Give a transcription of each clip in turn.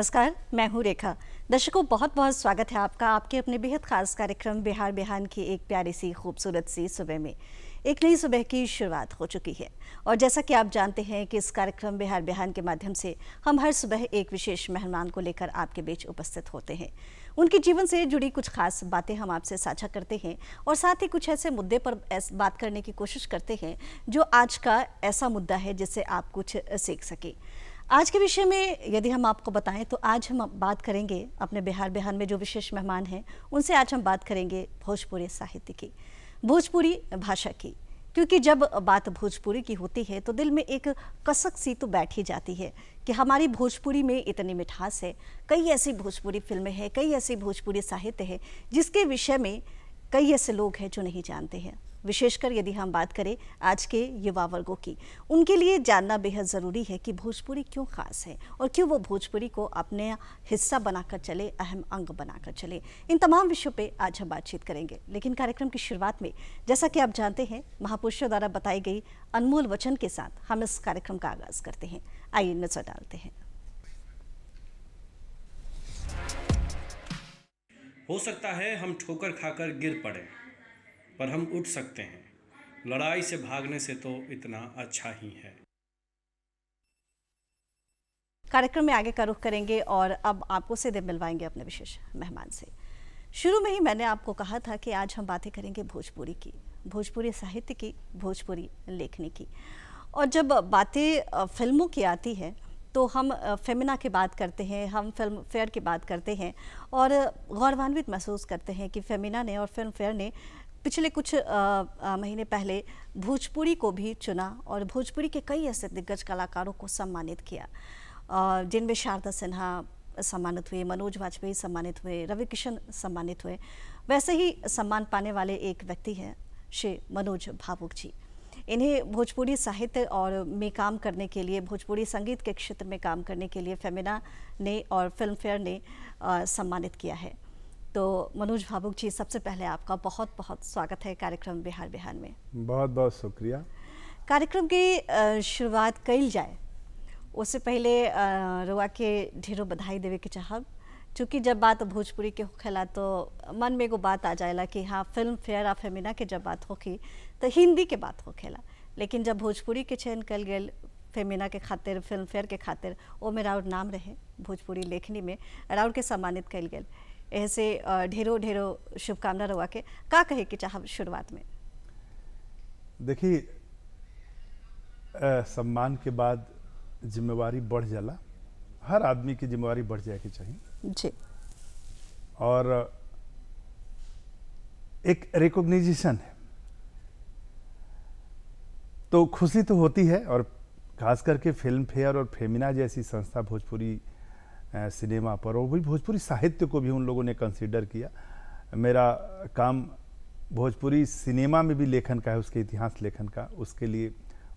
नमस्कार, मैं हूँ रेखा। दर्शकों, बहुत बहुत स्वागत है आपका आपके अपने बेहद खास कार्यक्रम बिहार बिहान की एक प्यारी सी खूबसूरत सी सुबह में। एक नई सुबह की शुरुआत हो चुकी है और जैसा कि आप जानते हैं कि इस कार्यक्रम बिहार बिहान के माध्यम से हम हर सुबह एक विशेष मेहमान को लेकर आपके बीच उपस्थित होते हैं। उनके जीवन से जुड़ी कुछ खास बातें हम आपसे साझा करते हैं और साथ ही कुछ ऐसे मुद्दे पर बात करने की कोशिश करते हैं जो आज का ऐसा मुद्दा है जिससे आप कुछ सीख सकें। आज के विषय में यदि हम आपको बताएं तो आज हम बात करेंगे अपने बिहार बिहान में जो विशेष मेहमान हैं उनसे आज हम बात करेंगे भोजपुरी साहित्य की, भोजपुरी भाषा की। क्योंकि जब बात भोजपुरी की होती है तो दिल में एक कसक सी तो बैठ ही जाती है कि हमारी भोजपुरी में इतनी मिठास है। कई ऐसी भोजपुरी फिल्में हैं, कई ऐसी भोजपुरी साहित्य है जिसके विषय में कई ऐसे लोग हैं जो नहीं जानते हैं। विशेषकर यदि हम बात करें आज के युवा वर्गों की, उनके लिए जानना बेहद ज़रूरी है कि भोजपुरी क्यों ख़ास है और क्यों वो भोजपुरी को अपने हिस्सा बनाकर चले, अहम अंग बनाकर चले। इन तमाम विषयों पे आज हम बातचीत करेंगे। लेकिन कार्यक्रम की शुरुआत में जैसा कि आप जानते हैं महापुरुषों द्वारा बताई गई अनमोल वचन के साथ हम इस कार्यक्रम का आगाज़ करते हैं। आइए नजर डालते हैं। हो सकता है हम ठोकर खाकर गिर पड़े, पर हम उठ सकते हैं। लड़ाई से भागने से तो इतना अच्छा ही है। कार्यक्रम में आगे का रुख करेंगे और अब आपको सीधे मिलवाएंगे अपने विशेष मेहमान से। शुरू में ही मैंने आपको कहा था कि आज हम बातें करेंगे भोजपुरी की, भोजपुरी साहित्य की, भोजपुरी लेखनी की। और जब बातें फिल्मों की आती है तो हम फेमिना की बात करते हैं, हम फिल्म फेयर की बात करते हैं और गौरवान्वित महसूस करते हैं कि फेमिना ने और फिल्म फेयर ने पिछले कुछ महीने पहले भोजपुरी को भी चुना और भोजपुरी के कई ऐसे दिग्गज कलाकारों को सम्मानित किया, जिनमें शारदा सिन्हा सम्मानित हुए, मनोज वाजपेयी सम्मानित हुए, रवि किशन सम्मानित हुए। वैसे ही सम्मान पाने वाले एक व्यक्ति हैं श्री मनोज भावुक जी। इन्हें भोजपुरी साहित्य और में काम करने के लिए, भोजपुरी संगीत के क्षेत्र में काम करने के लिए फेमिना ने और फिल्म फेयर ने सम्मानित किया है। तो मनोज भावुक जी, सबसे पहले आपका बहुत बहुत स्वागत है कार्यक्रम बिहार बिहान में। बहुत बहुत शुक्रिया। कार्यक्रम की शुरुआत कइल जाए उससे पहले रुआ के ढेरों बधाई देवे के चाहब। चूँकि जब बात भोजपुरी के होखेला तो मन में एगो बात आ जाएला कि हाँ, फिल्म फेयर आ फेमिना के जब बात होखी तो हिंदी के बात होखेला, लेकिन जब भोजपुरी के चयन कल गए फेमिना के खातिर, फिल्म फेयर के खातिर, वो में राउर नाम रहे भोजपुरी लेखनी में, राउर के सम्मानित कल गए। ऐसे ढेरों ढेरों शुभकामना रहुआ के का कहे कि चाह शुरुआत में। देखिए, सम्मान के बाद जिम्मेवारी बढ़ जाला, हर आदमी की जिम्मेवारी बढ़ जाए के चाहिए जी। और एक रिकॉग्निशन है तो खुशी तो होती है। और खास करके फिल्म फेयर और फेमिना जैसी संस्था भोजपुरी सिनेमा पर और भी भोजपुरी साहित्य को भी उन लोगों ने कंसीडर किया। मेरा काम भोजपुरी सिनेमा में भी लेखन का है, उसके इतिहास लेखन का, उसके लिए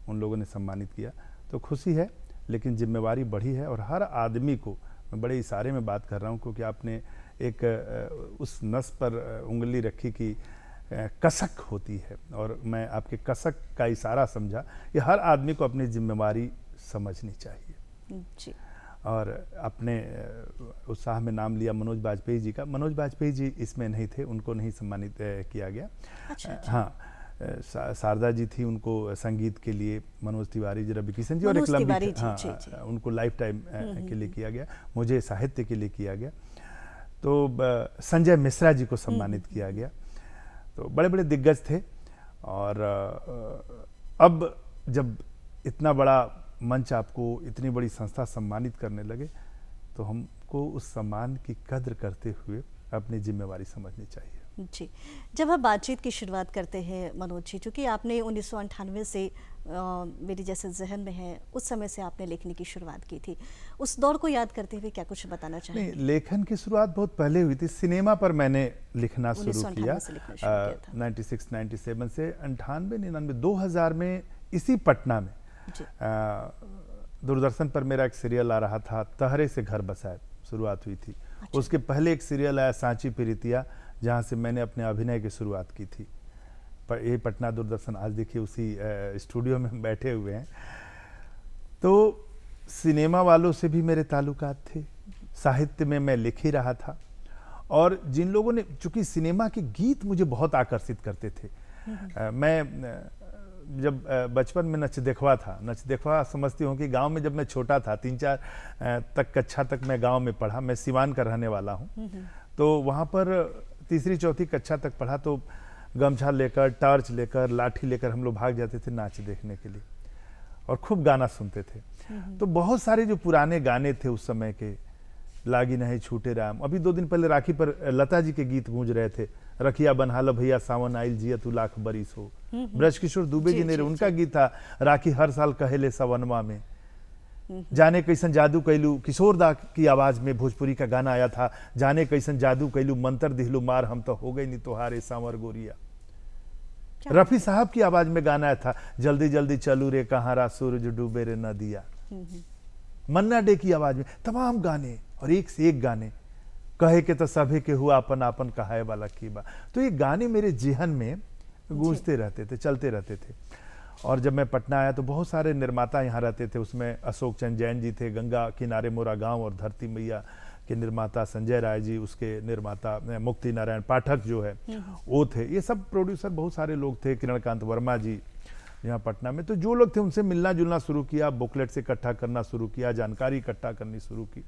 उन लोगों ने सम्मानित किया तो खुशी है। लेकिन जिम्मेवारी बढ़ी है और हर आदमी को, मैं बड़े इशारे में बात कर रहा हूँ क्योंकि आपने एक उस नस पर उंगली रखी कि कसक होती है और मैं आपके कसक का इशारा समझा कि हर आदमी को अपनी जिम्मेवारी समझनी चाहिए जी। और अपने उत्साह में नाम लिया मनोज वाजपेयी जी का। मनोज वाजपेयी जी इसमें नहीं थे, उनको नहीं सम्मानित किया गया। अच्छा। हाँ, शारदा जी थी, उनको संगीत के लिए, मनोज तिवारी जी, रवि किशन जी और एक लंबी, हाँ जी। उनको लाइफ टाइम के लिए किया गया, मुझे साहित्य के लिए किया गया। तो संजय मिश्रा जी को सम्मानित किया गया। तो बड़े बड़े दिग्गज थे। और अब जब इतना बड़ा मंच, आपको इतनी बड़ी संस्था सम्मानित करने लगे तो हमको उस सम्मान की कद्र करते हुए अपनी जिम्मेवारी समझनी चाहिए जी। जब हम बातचीत की शुरुआत करते हैं मनोज जी, चूँकि आपने 1998 से मेरी जैसे जहन में है, उस समय से आपने लेखनी की शुरुआत की थी, उस दौर को याद करते हुए क्या कुछ बताना चाहेंगे? नहीं, लेखन की शुरुआत बहुत पहले हुई थी। सिनेमा पर मैंने लिखना शुरू किया 96, 97 से 98, 99, 2000 में इसी पटना में दूरदर्शन पर मेरा एक सीरियल आ रहा था, तहरे से घर बसाए, शुरुआत हुई थी। अच्छा। उसके पहले एक सीरियल आया सांची प्रीतिया, जहाँ से मैंने अपने अभिनय की शुरुआत की थी। पर ये पटना दूरदर्शन, आज देखिए उसी स्टूडियो में बैठे हुए हैं। तो सिनेमा वालों से भी मेरे ताल्लुकात थे साहित्य में मैं लिख ही रहा था। और जिन लोगों ने, चूंकि सिनेमा के गीत मुझे बहुत आकर्षित करते थे। मैं जब बचपन में नच देखवा था, नच देखवा समझती हूँ कि गांव में जब मैं छोटा था, 3-4 तक कक्षा तक मैं गांव में पढ़ा। मैं सिवान का रहने वाला हूँ, तो वहाँ पर 3री-4थी कक्षा तक पढ़ा। तो गमछा लेकर, टॉर्च लेकर, लाठी लेकर हम लोग भाग जाते थे नाच देखने के लिए, और खूब गाना सुनते थे। तो बहुत सारे जो पुराने गाने थे उस समय के, लागी नहीं छूटे राम, अभी 2 दिन पहले राखी पर लता जी के गीत गूंज रहे थे, रखिया बनहाल भैया सावन आइल जिया तू लाख बरिस हो। ब्रज किशोर दुबे जी ने, उनका गीत था, राखी हर साल कहेले सवनमा में, जाने कैसन जादू कैलू, किशोर दा की आवाज में भोजपुरी का गाना आया था, जाने कैसन जादू कैलू, मंतर दिहलू मार हम तो हो गई नहीं तोहारे सांवर गोरिया। रफी साहब की आवाज में गाना आया था, जल्दी जल्दी चलू रे कहारा सूरज डूबे रे नदिया। मन्ना डे की आवाज में तमाम गाने, और एक से एक गाने, कहे के तो सभी के हुआ अपन अपन कहाए वाला की बा। तो ये गाने मेरे जेहन में गूंजते रहते थे, चलते रहते थे। और जब मैं पटना आया तो बहुत सारे निर्माता यहाँ रहते थे। उसमें अशोक चंद जैन जी थे, गंगा किनारे मोरा गांव और धरती मैया के निर्माता संजय राय जी, उसके निर्माता मुक्ति नारायण पाठक जो है वो थे। ये सब प्रोड्यूसर बहुत सारे लोग थे, किरणकांत वर्मा जी यहाँ पटना में। तो जो लोग थे उनसे मिलना जुलना शुरू किया, बुकलेट्स इकट्ठा करना शुरू किया, जानकारी इकट्ठा करनी शुरू की,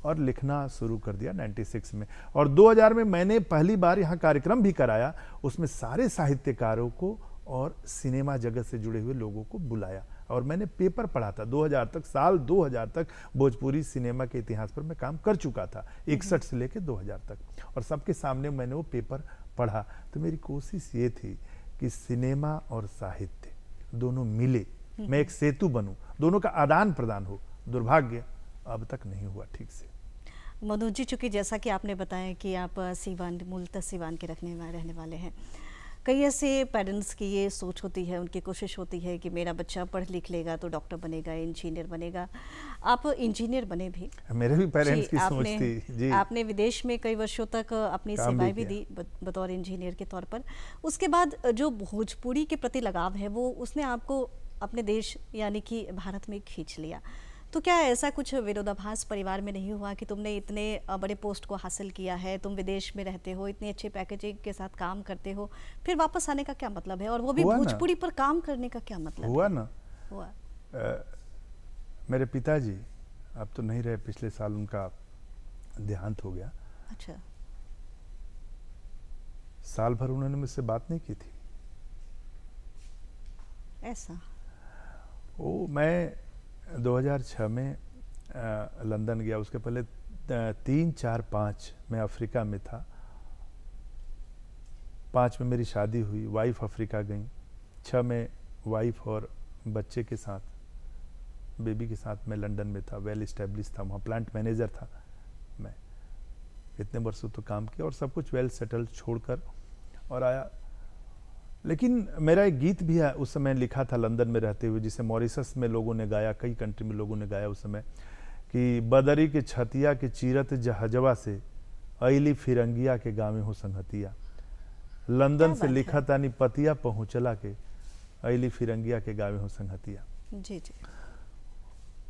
और लिखना शुरू कर दिया 96 में। और 2000 में मैंने पहली बार यहाँ कार्यक्रम भी कराया, उसमें सारे साहित्यकारों को और सिनेमा जगत से जुड़े हुए लोगों को बुलाया, और मैंने पेपर पढ़ा था। 2000 तक, साल 2000 तक भोजपुरी सिनेमा के इतिहास पर मैं काम कर चुका था, 61 से लेकर 2000 तक, और सबके सामने मैंने वो पेपर पढ़ा। तो मेरी कोशिश ये थी कि सिनेमा और साहित्य दोनों मिले, मैं एक सेतु बनूं, दोनों का आदान प्रदान हो। दुर्भाग्य अब तक नहीं हुआ ठीक से। मनोज जी, चूँकि जैसा कि आपने बताया कि आप सीवान, मूलतः सीवान के रहने वाले हैं, कई ऐसे पेरेंट्स की ये सोच होती है, उनकी कोशिश होती है कि मेरा बच्चा पढ़ लिख लेगा तो डॉक्टर बनेगा, इंजीनियर बनेगा। आप इंजीनियर बने भी, मेरे भी पेरेंट्स की सोच थी जी। आपने विदेश में कई वर्षों तक अपनी सेवाएं भी दी बतौर इंजीनियर के तौर पर। उसके बाद जो भोजपुरी के प्रति लगाव है वो उसने आपको अपने देश यानी कि भारत में खींच लिया। तो क्या ऐसा कुछ विरोधाभास परिवार में नहीं हुआ कि तुमने इतने बड़े पोस्ट को हासिल किया है, तुम विदेश में रहते हो, इतने अच्छे पैकेजिंग के साथ काम करते हो, फिर वापस आने का क्या मतलब है, और वो भी भोजपुरी पर काम करने का क्या मतलब हुआ है? ना हुआ। मेरे पिताजी अब तो नहीं रहे, पिछले साल उनका देहांत हो गया। अच्छा। साल भर उन्होंने मुझसे बात नहीं की थी। ऐसा? ओ, मैं 2006 में लंदन गया, उसके पहले 3, 4, 5 मैं अफ्रीका में था। 5 में मेरी शादी हुई, वाइफ अफ्रीका गई। 6 में वाइफ और बच्चे के साथ, बेबी के साथ मैं लंदन में था, वेल इस्टेब्लिश था, वहाँ प्लांट मैनेजर था मैं। इतने वर्षों तो काम किया और सब कुछ वेल सेटल छोड़कर और आया। लेकिन मेरा एक गीत भी है उस समय लिखा था लंदन में रहते हुए, जिसे मॉरिशस में लोगों ने गाया, कई कंट्री में लोगों ने गाया उस समय, कि बदरी के छतिया के चीरत जहजवा से अली फिरंगिया के गाँव हो संगतिया। लंदन से लिखा तानी पतिया पहुँचला के अली फिरंगिया के गाँव हो संगतिया। जी जी।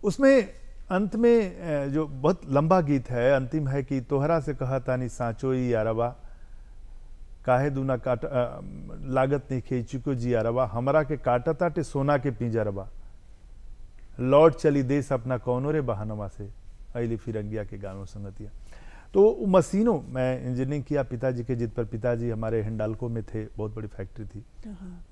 उसमें अंत में जो बहुत लंबा गीत है, अंतिम है कि तोहरा से कहा तानी सांचोई यारबा, काहे दूना काट लागत नहीं खींचुको जियारबा, हमरा के काटताटे सोना के पिंजरबा, लौट चली देश अपना कौनो रे बहानवा से अली फिरंगिया के गानों संगतिया। तो मशीनों, मैं इंजीनियरिंग किया पिताजी के जिद पर। पिताजी हमारे हिंडाल्को में थे, बहुत बड़ी फैक्ट्री थी,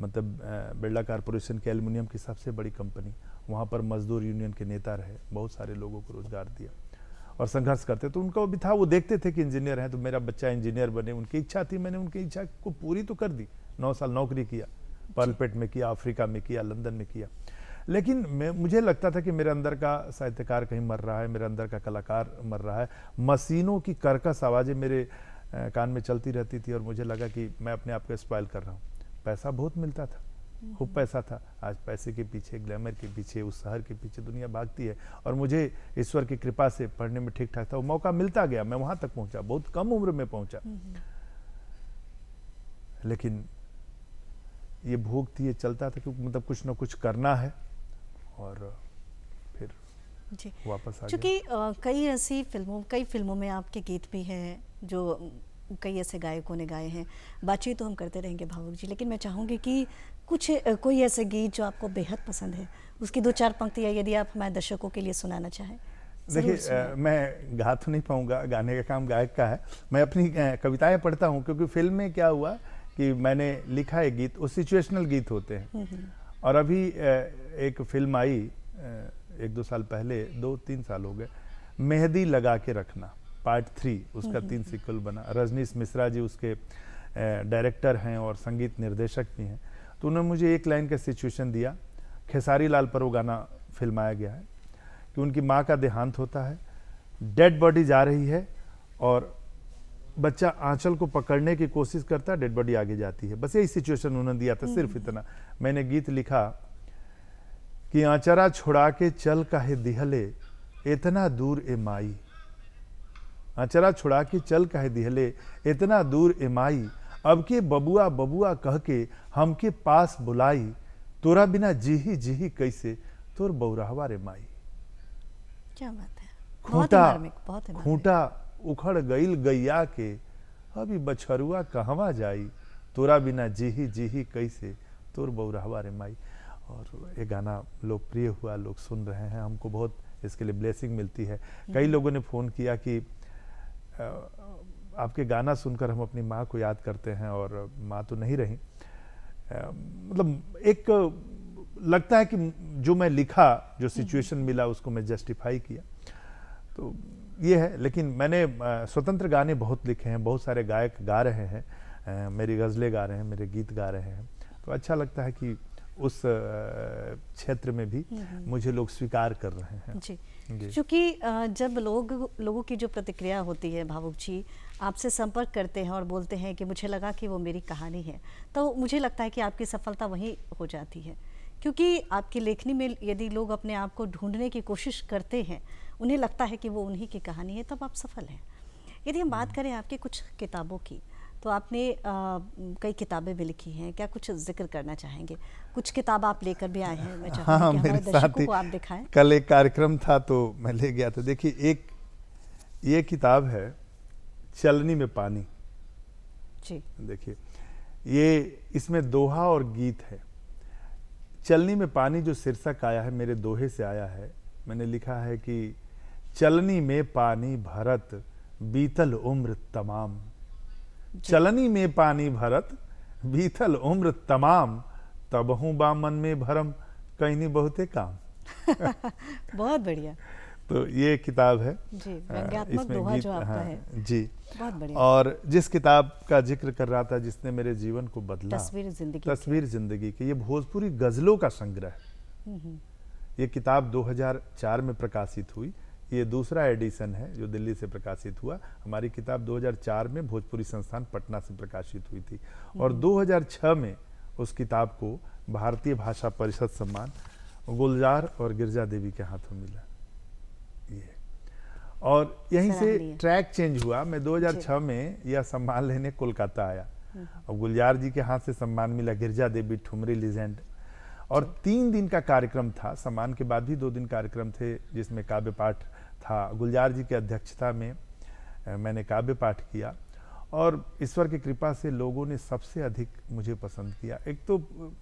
मतलब बिरला कारपोरेशन के एल्युमिनियम की सबसे बड़ी कंपनी। वहाँ पर मजदूर यूनियन के नेता रहे, बहुत सारे लोगों को रोजगार दिया और संघर्ष करते। तो उनका भी था, वो देखते थे कि इंजीनियर हैं तो मेरा बच्चा इंजीनियर बने, उनकी इच्छा थी। मैंने उनकी इच्छा को पूरी तो कर दी। 9 साल नौकरी किया, पर्लपेट में किया, अफ्रीका में किया, लंदन में किया। लेकिन मुझे लगता था कि मेरे अंदर का साहित्यकार कहीं मर रहा है, मेरे अंदर का कलाकार मर रहा है। मशीनों की कर्कश आवाज़ें मेरे कान में चलती रहती थी और मुझे लगा कि मैं अपने आप को स्पॉइल कर रहा हूँ। पैसा बहुत मिलता था, खूब पैसा था। आज पैसे के पीछे, ग्लैमर के पीछे, उस शहर के पीछे दुनिया भागती है, और मुझे ईश्वर की कृपा से पढ़ने में ठीक ठाक था, वो मौका मिलता गया, मैं वहाँ तक पहुँचा, बहुत कम उम्र में पहुँचा। लेकिन ये भूख थी, ये चलता था, क्योंकि मतलब कुछ ना कुछ करना है। और फिर वापस आ गया। क्योंकि कई फिल्मों में आपके गीत भी हैं जो कई ऐसे गायकों ने गाए हैं। बातचीत तो हम करते रहेंगे भावुक जी, लेकिन मैं चाहूँगी कि कोई ऐसे गीत जो आपको बेहद पसंद है, उसकी 2-4 पंक्तियाँ यदि आप हमारे दर्शकों के लिए सुनाना चाहें। देखिए, मैं गा तो नहीं पाऊंगा, गाने का काम गायक का है। मैं अपनी कविताएं पढ़ता हूं, क्योंकि फिल्म में क्या हुआ कि मैंने लिखा है गीत, वो सिचुएशनल गीत होते हैं। और अभी एक फिल्म आई 1-2 साल पहले, 2-3 साल हो गए, मेहंदी लगा के रखना पार्ट 3, उसका 3 सीक्वल बना। रजनीश मिश्रा जी उसके डायरेक्टर हैं और संगीत निर्देशक भी हैं। तो उन्होंने मुझे एक लाइन का सिचुएशन दिया। खेसारी लाल पर वो गाना फिल्माया गया है कि उनकी माँ का देहांत होता है, डेड बॉडी जा रही है और बच्चा आंचल को पकड़ने की कोशिश करता है, डेड बॉडी आगे जाती है। बस यही सिचुएशन उन्होंने दिया था, सिर्फ इतना। मैंने गीत लिखा कि आंचरा छुड़ा के चल काहे दिहले इतना दूर ए माई, आंचरा छुड़ा के चल काहे दिहले इतना दूर ए माई, अब के बबुआ बबुआ कह के हमके पास बुलाई, तोरा बिना जी कैसे तोर बौराहवा रे माई। क्या बात है, खूंटा उखड़ गईल गैया के, अभी बछरुआ कहवा जाई, तोरा बिना जी कैसे तोर बौराहवा रे माई। और ये गाना लोकप्रिय हुआ, लोग सुन रहे हैं, हमको बहुत इसके लिए ब्लेसिंग मिलती है। कई लोगों ने फ़ोन किया कि आपके गाना सुनकर हम अपनी माँ को याद करते हैं, और माँ तो नहीं रही। मतलब एक लगता है कि जो मैं लिखा, जो सिचुएशन मिला, उसको मैं जस्टिफाई किया, तो ये है। लेकिन मैंने स्वतंत्र गाने बहुत लिखे हैं, बहुत सारे गायक गा रहे हैं, मेरी गज़लें गा रहे हैं, मेरे गीत गा रहे हैं, तो अच्छा लगता है कि उस क्षेत्र में भी मुझे लोग स्वीकार कर रहे हैं। जी, क्योंकि जब लोगों की जो प्रतिक्रिया होती है भावुक जी, आपसे संपर्क करते हैं और बोलते हैं कि मुझे लगा कि वो मेरी कहानी है, तो मुझे लगता है कि आपकी सफलता वहीं हो जाती है। क्योंकि आपकी लेखनी में यदि लोग अपने आप को ढूंढने की कोशिश करते हैं, उन्हें लगता है कि वो उन्हीं की कहानी है, तब आप सफल हैं। यदि हम बात करें आपकी कुछ किताबों की, तो आपने कई किताबें भी लिखी हैं, क्या कुछ जिक्र करना चाहेंगे? कुछ किताब आप लेकर भी आए हैं, मैं चाहूँगी कि हमारे दर्शकों को आप दिखाएं। कल एक कार्यक्रम था तो मैं ले गया था। देखिए, ये किताब है चलनी में पानी। जी, देखिए, ये इसमें दोहा और गीत है। चलनी में पानी जो शीर्षक आया है, मेरे दोहे से आया है। मैंने लिखा है कि चलनी में पानी भरत बीतल उम्र तमाम, चलनी में पानी भरत बीतल उम्र तमाम, तबहू बामन में भरम कहीं बहुते काम। बहुत बढ़िया। तो ये किताब है जी, व्यंग्यात्मक दोहा जो आपका है। जी, बहुत बढ़िया। और जिस किताब का जिक्र कर रहा था, जिसने मेरे जीवन को बदला, तस्वीर जिंदगी की, ये भोजपुरी गजलों का संग्रह है। ये किताब 2004 में प्रकाशित हुई। ये दूसरा एडिशन है जो दिल्ली से प्रकाशित हुआ। हमारी किताब 2004 में भोजपुरी संस्थान पटना से प्रकाशित हुई थी, और 2006 में उस किताब को भारतीय भाषा परिषद सम्मान गुलजार और गिरजा देवी के हाथों मिला। ये और यहीं से ट्रैक चेंज हुआ। मैं 2006 में यह सम्मान लेने कोलकाता आया, और गुलजार जी के हाथ से सम्मान मिला, गिरजा देवी ठुमरी लीजेंड, और 3 दिन का कार्यक्रम था। सम्मान के बाद भी 2 दिन कार्यक्रम थे, जिसमें काव्य पाठ था। गुलजार जी की अध्यक्षता में मैंने काव्य पाठ किया, और ईश्वर की कृपा से लोगों ने सबसे अधिक मुझे पसंद किया। एक तो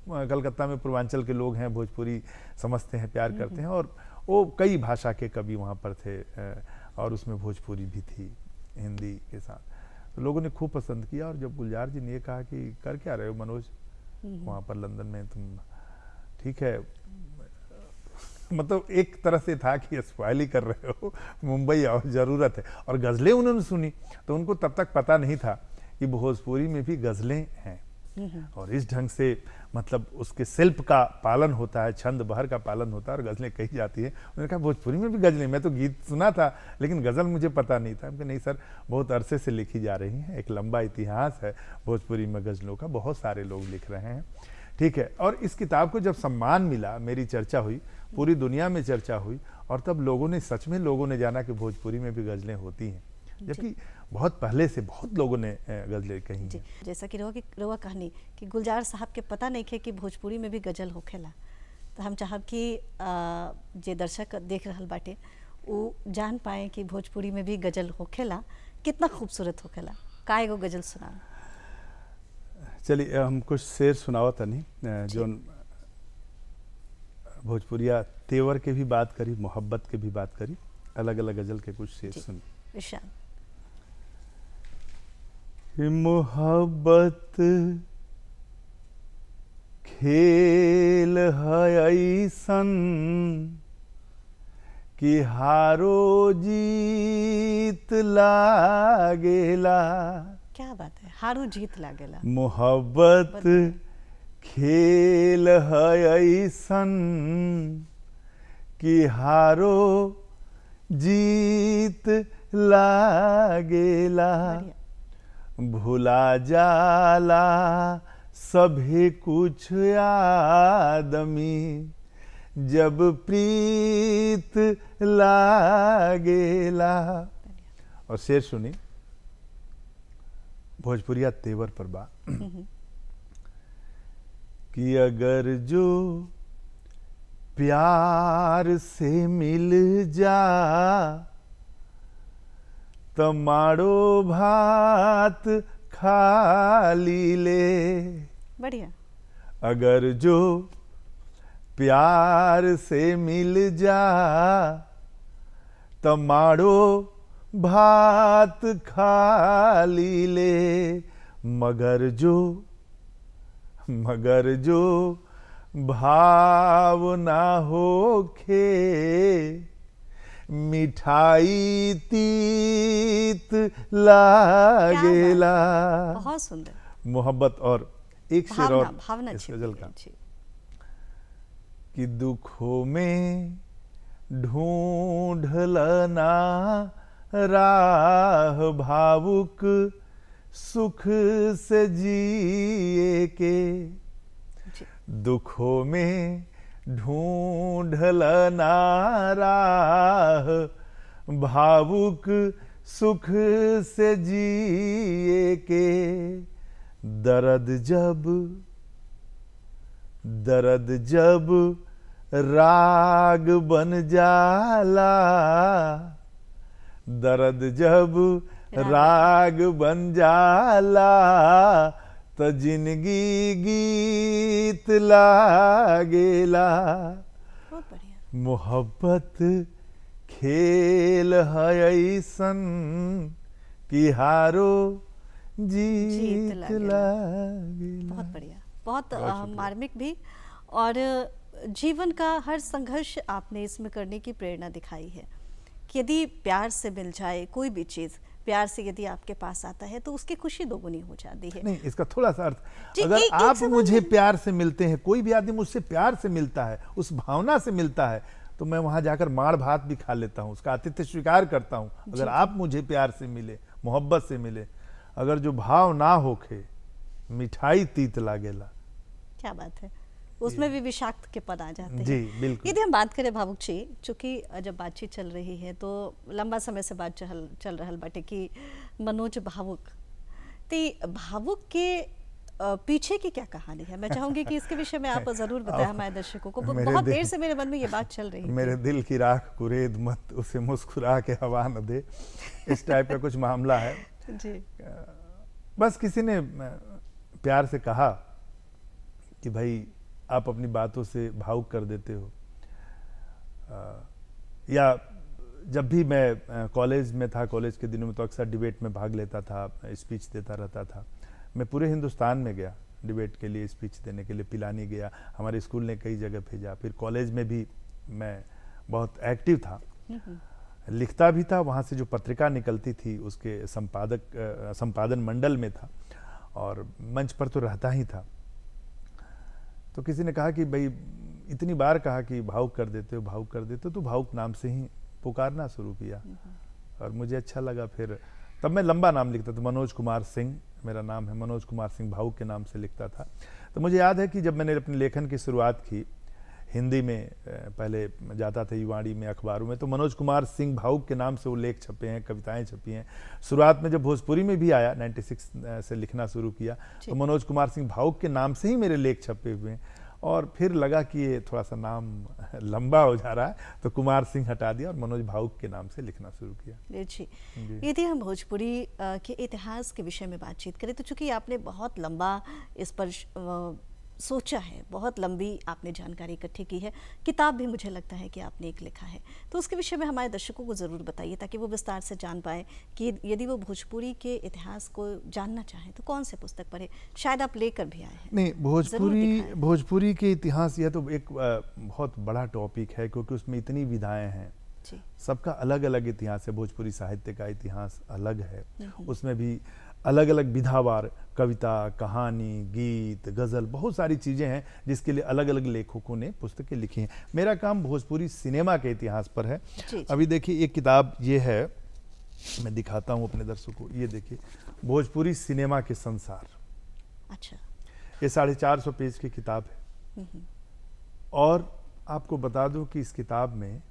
कलकत्ता में पूर्वांचल के लोग हैं, भोजपुरी समझते हैं, प्यार करते हैं, और वो कई भाषा के कवि वहाँ पर थे, और उसमें भोजपुरी भी थी हिंदी के साथ। तो लोगों ने खूब पसंद किया। और जब गुलजार जी ने ये कहा कि कर क्या रहे हो मनोज वहाँ पर लंदन में, तुम ठीक है, मतलब एक तरह से था कि स्पॉइल ही कर रहे हो, मुंबई आओ, जरूरत है। और गज़लें उन्होंने सुनी, तो उनको तब तक पता नहीं था कि भोजपुरी में भी गज़लें हैं, और इस ढंग से मतलब उसके शिल्प का पालन होता है, छंद बहर का पालन होता है, और गज़लें कही जाती हैं। उन्होंने कहा भोजपुरी में भी गज़लें, मैं तो गीत सुना था लेकिन गज़ल मुझे पता नहीं था। नहीं सर, बहुत अरसे से लिखी जा रही हैं, एक लंबा इतिहास है भोजपुरी में गज़लों का, बहुत सारे लोग लिख रहे हैं, ठीक है। और इस किताब को जब सम्मान मिला, मेरी चर्चा हुई, पूरी दुनिया में चर्चा हुई, और तब लोगों ने, सच में लोगों ने जाना कि भोजपुरी में भी गज़लें होती हैं, जबकि बहुत पहले से बहुत लोगों ने गज़लें कही हैं। जैसा कि रवा कहानी कि गुलजार साहब के पता नहीं थे कि भोजपुरी में भी गज़ल होखेला, तो हम चाहब कि जे दर्शक देख रहल बाटे वो जान पाए कि भोजपुरी में भी गजल होखेला, कितना खूबसूरत होखेला। का एगो गजल सुना। चलिए हम कुछ शेर सुनावत तनी जो भोजपुरिया तेवर के भी बात करी, मोहब्बत के भी बात करी, अलग अलग गजल के कुछ शेर सुन। मोहब्बत खेल है ऐसन कि हारो जीत लागेला। क्या बात है, हारो जीत लागेला। मोहब्बत खेल है ऐसन कि हारो जीत लागेला। भुला जाला सभी कुछ आदमी जब प्रीत लागेला। और शेर सुनी भोजपुरिया तेवर पर बा कि अगर जो प्यार से मिल जा तो माड़ो भात खा ले। बढ़िया। अगर जो प्यार से मिल जा तो माड़ो भात खा ले। मगर जो भाव ना होखे मिठाई तीत लागेला। बहुत सुंदर। मोहब्बत। और एक शेर और भावना इस गजल का कि दुखों में ढूंढलना राह भावुक सुख से जिए के। दुखों में ढूंढलना राह भावुक सुख से जिए के। दर्द जब राग बन जाला, दर्द जब राग बन जाला तो जिंदगी गीत लागेला। बहुत बढ़िया। मोहब्बत खेल है ऐसन कि हारो जीत लागेला। बहुत बढ़िया, बहुत मार्मिक भी। और जीवन का हर संघर्ष आपने इसमें करने की प्रेरणा दिखाई है कि यदि प्यार से मिल जाए कोई भी चीज़, प्यार से यदि आपके पास आता है तो उसकी खुशी दोगुनी हो जाती है। नहीं, इसका थोड़ा सा अर्थ, अगर आप मुझे प्यार से मिलते हैं, कोई भी आदमी मुझसे प्यार से मिलता है, उस भावना से मिलता है, तो मैं वहां जाकर माड़ भात भी खा लेता हूं, उसका आतिथ्य स्वीकार करता हूं। अगर आप मुझे प्यार से मिले, मोहब्बत से मिले, अगर जो भाव ना होखे मिठाई तीत लागेला। क्या बात है, उसमें भी विषाक्त के पद आ जाते हैं। जी बिल्कुल। यदि हम बात करें भावुक जी, चूंकि जब बातचीत चल रही है तो लंबा समय से बात चल रहा बाटे कि मनोज भावुक, तो भावुक के पीछे की क्या कहानी है? मैं चाहूंगी कि इसके विषय में आप जरूर बताएं हमारे दर्शकों को। बहुत देर से मेरे मन में ये बात चल रही है। मेरे दिल की राख कुरेद मत, उसे मुस्कुरा के हवा न दे, इस टाइप का कुछ मामला है जी। बस किसी ने प्यार से कहा कि भाई आप अपनी बातों से भावुक कर देते हो। या जब भी मैं कॉलेज में था, कॉलेज के दिनों में तो अक्सर डिबेट में भाग लेता था, स्पीच देता रहता था। मैं पूरे हिंदुस्तान में गया डिबेट के लिए, स्पीच देने के लिए, पिलानी गया, हमारे स्कूल ने कई जगह भेजा। फिर कॉलेज में भी मैं बहुत एक्टिव था, लिखता भी था। वहाँ से जो पत्रिका निकलती थी उसके संपादन मंडल में था और मंच पर तो रहता ही था। तो किसी ने कहा कि भाई इतनी बार कहा कि भावुक कर देते हो, भावुक कर देते हो, तो भावुक नाम से ही पुकारना शुरू किया और मुझे अच्छा लगा। फिर तब मैं लंबा नाम लिखता था, मनोज कुमार सिंह मेरा नाम है, मनोज कुमार सिंह भावुक के नाम से लिखता था। तो मुझे याद है कि जब मैंने अपने लेखन की शुरुआत की, हिंदी में पहले जाता था युवाणी में, अखबारों में, तो मनोज कुमार सिंह भावुक के नाम से वो लेख छपे हैं, कविताएं छपी हैं। शुरुआत में जब भोजपुरी में भी आया, 96 से लिखना शुरू किया, तो मनोज कुमार सिंह भावुक के नाम से ही मेरे लेख छपे हुए हैं। और फिर लगा कि ये थोड़ा सा नाम लंबा हो जा रहा है, तो कुमार सिंह हटा दिया और मनोज भावुक के नाम से लिखना शुरू किया। जी, यदि हम भोजपुरी के इतिहास के विषय में बातचीत करें तो चूंकि आपने बहुत लंबा इस पर सोचा है, बहुत लंबी आपने जानकारी इकट्ठी की है, किताब भी मुझे लगता है कि आपने एक लिखा है, तो उसके विषय में हमारे दर्शकों को ज़रूर बताइए ताकि वो विस्तार से जान पाए कि यदि वो भोजपुरी के इतिहास को जानना चाहें तो कौन से पुस्तक पढ़े। शायद आप लेकर भी आए हैं। नहीं, भोजपुरी के इतिहास यह तो एक बहुत बड़ा टॉपिक है, क्योंकि उसमें इतनी विधाएं हैं, सबका अलग अलग इतिहास है। भोजपुरी साहित्य का इतिहास अलग है, उसमें भी अलग अलग विधावार कविता, कहानी, गीत, गज़ल, बहुत सारी चीज़ें हैं जिसके लिए अलग अलग लेखकों ने पुस्तकें लिखी हैं। मेरा काम भोजपुरी सिनेमा के इतिहास पर है। अभी देखिए एक किताब ये है, मैं दिखाता हूँ अपने दर्शकों को, ये देखिए, भोजपुरी सिनेमा के संसार। अच्छा, ये 450 पेज की किताब है। और आपको बता दूं कि इस किताब में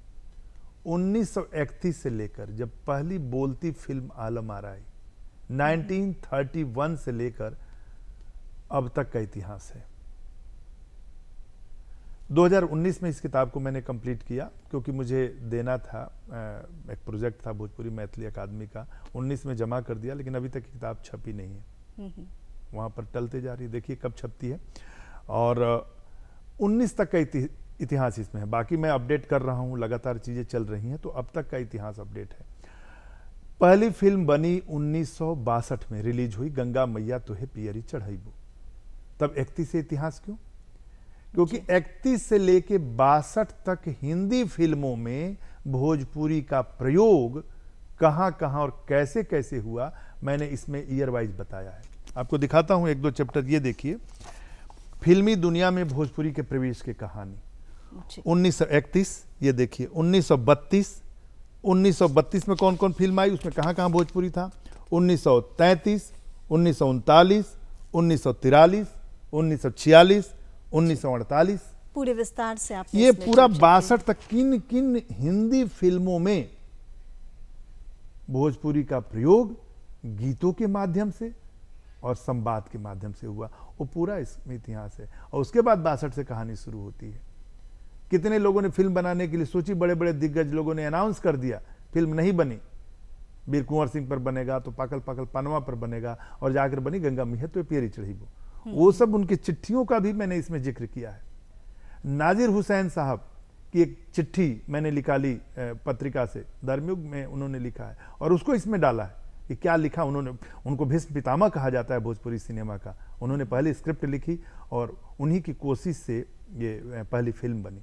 1931 से लेकर जब पहली बोलती फिल्म आलम आरा आई, 1931 से लेकर अब तक का इतिहास है। 2019 में इस किताब को मैंने कंप्लीट किया, क्योंकि मुझे देना था, एक प्रोजेक्ट था भोजपुरी मैथिली अकादमी का। 19 में जमा कर दिया, लेकिन अभी तक किताब छपी नहीं है, वहाँ पर टलते जा रही है। देखिए कब छपती है। और 19 तक का इतिहास इसमें है, बाकी मैं अपडेट कर रहा हूँ, लगातार चीज़ें चल रही हैं, तो अब तक का इतिहास अपडेट है। पहली फिल्म बनी 1962 में, रिलीज हुई, गंगा मैया तुहे पियरी चढ़ाईबो। तब 31 से इतिहास क्यों? क्योंकि 31 से लेके 62 तक हिंदी फिल्मों में भोजपुरी का प्रयोग कहां कहां और कैसे कैसे हुआ, मैंने इसमें ईयर वाइज बताया है। आपको दिखाता हूं एक दो चैप्टर। ये देखिए, फिल्मी दुनिया में भोजपुरी के प्रवेश की कहानी 1931। ये देखिए 1932। 1932 में कौन कौन फिल्म आई, उसमें कहां कहां भोजपुरी था। 1933, 1939, 1943, 1946, 1948, पूरे विस्तार से आप ये पूरा 62 तक किन किन हिंदी फिल्मों में भोजपुरी का प्रयोग गीतों के माध्यम से और संवाद के माध्यम से हुआ, वो पूरा इसमें इतिहास है। और उसके बाद 62 से कहानी शुरू होती है। कितने लोगों ने फिल्म बनाने के लिए सोची, बड़े बड़े दिग्गज लोगों ने अनाउंस कर दिया, फिल्म नहीं बनी। वीर कुंवर सिंह पर बनेगा तो पाकल पाकल पनवा पर बनेगा, और जाकर बनी गंगा मैया तुहे पियरी चढ़ाईबो। वो सब उनकी चिट्ठियों का भी मैंने इसमें जिक्र किया है। नाजिर हुसैन साहब की एक चिट्ठी मैंने निकाली पत्रिका से, धर्मयुग में उन्होंने लिखा है, और उसको इसमें डाला है कि क्या लिखा उन्होंने। उनको भीष्म पितामह कहा जाता है भोजपुरी सिनेमा का। उन्होंने पहले स्क्रिप्ट लिखी और उन्हीं की कोशिश से ये पहली फिल्म बनी।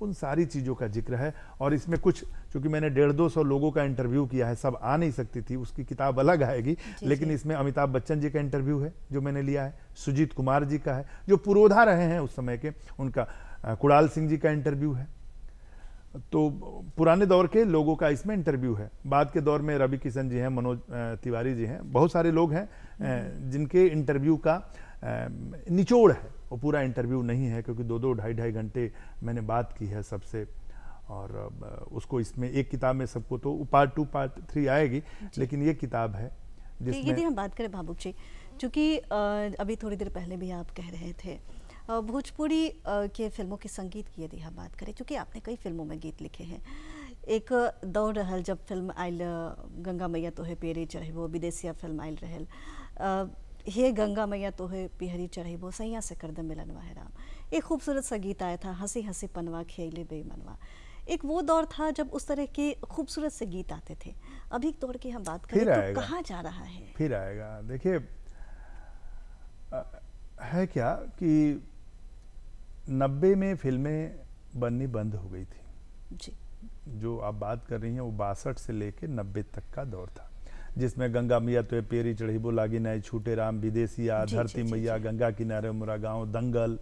उन सारी चीज़ों का जिक्र है। और इसमें कुछ, चूंकि मैंने 150-200 लोगों का इंटरव्यू किया है, सब आ नहीं सकती थी, उसकी किताब अलग आएगी, लेकिन इसमें अमिताभ बच्चन जी का इंटरव्यू है जो मैंने लिया है, सुजीत कुमार जी का है जो पुरोधा रहे हैं उस समय के, उनका कुणाल सिंह जी का इंटरव्यू है। तो पुराने दौर के लोगों का इसमें इंटरव्यू है। बाद के दौर में रवि किशन जी हैं, मनोज तिवारी जी हैं, बहुत सारे लोग हैं जिनके इंटरव्यू का निचोड़ है। वो पूरा इंटरव्यू नहीं है, क्योंकि 2-2, 2.5 घंटे मैंने बात की है सबसे। और उसको इसमें एक किताब में सबको, तो पार्ट 2 पार्ट 3 आएगी, लेकिन ये किताब है जिसमें यदि हम बात करें भावुक जी, चूँकि अभी थोड़ी देर पहले भी आप कह रहे थे भोजपुरी के फिल्मों के संगीत की यदि हम बात करें, क्योंकि आपने कई फिल्मों में गीत लिखे हैं। एक दौर रहल जब फिल्म आयल गंगा मैया तोहे पियरी चढ़ाईबो, विदेशिया फिल्म आयल रहल हे गंगा मैया तोहे पियरी चढ़ाईबो, सैया से कर दे मिलनवा है राम। एक खूबसूरत सा गीत आया था, हंसी हंसी पनवा खियले बेमनवा। एक वो दौर था जब उस तरह के खूबसूरत से गीत आते थे। अभी दौर की हम बात करें तो कहाँ जा रहा है? फिर आएगा। देखिए है क्या कि 90 में फिल्में बननी बंद हो गई थी जी। जो आप बात कर रही हैं वो 62 से लेके 90 तक का दौर था, जिसमें गंगा मैया तुहे पियरी चढ़ाईबो, लागी नए छूटे राम, विदेशिया, धरती मैया, गंगा किनारे मुरा गाँव, दंगल,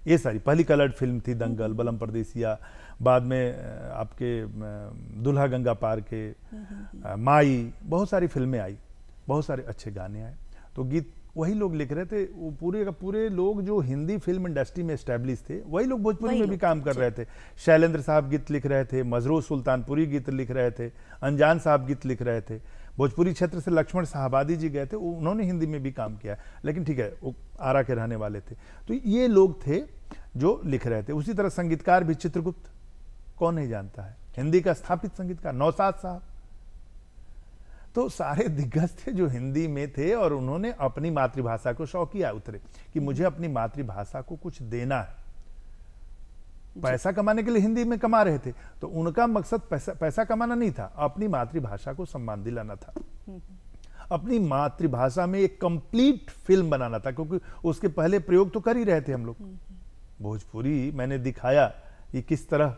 ये सारी पहली कलर्ड फिल्म थी दंगल, बलम परदेसिया। बाद में आपके दुल्हा गंगा पार के, माई, बहुत सारी फिल्में आई, बहुत सारे अच्छे गाने आए। तो गीत वही लोग लिख रहे थे, वो पूरे का पूरे लोग जो हिंदी फिल्म इंडस्ट्री में एस्टैब्लिश थे, वही लोग भोजपुरी में भी काम कर रहे थे। शैलेंद्र साहब गीत लिख रहे थे, मजरूर सुल्तानपुरी गीत लिख रहे थे, अनजान साहब गीत लिख रहे थे। भोजपुरी क्षेत्र से लक्ष्मण साहबादी जी गए थे, उन्होंने हिंदी में भी काम किया, लेकिन ठीक है वो आरा के रहने वाले थे। तो ये लोग थे जो लिख रहे थे। उसी तरह संगीतकार भी चित्रगुप्त, कौन नहीं जानता है, हिंदी का स्थापित संगीतकार, नौशाद साहब। तो सारे दिग्गज थे जो हिंदी में थे और उन्होंने अपनी मातृभाषा को शौकिया उतरे कि मुझे अपनी मातृभाषा को कुछ देना है। पैसा कमाने के लिए हिंदी में कमा रहे थे, तो उनका मकसद पैसा कमाना नहीं था, अपनी मातृभाषा को सम्मान दिलाना था, अपनी मातृभाषा में एक कंप्लीट फिल्म बनाना था, क्योंकि उसके पहले प्रयोग तो कर ही रहे थे हम लोग। भोजपुरी मैंने दिखाया कि किस तरह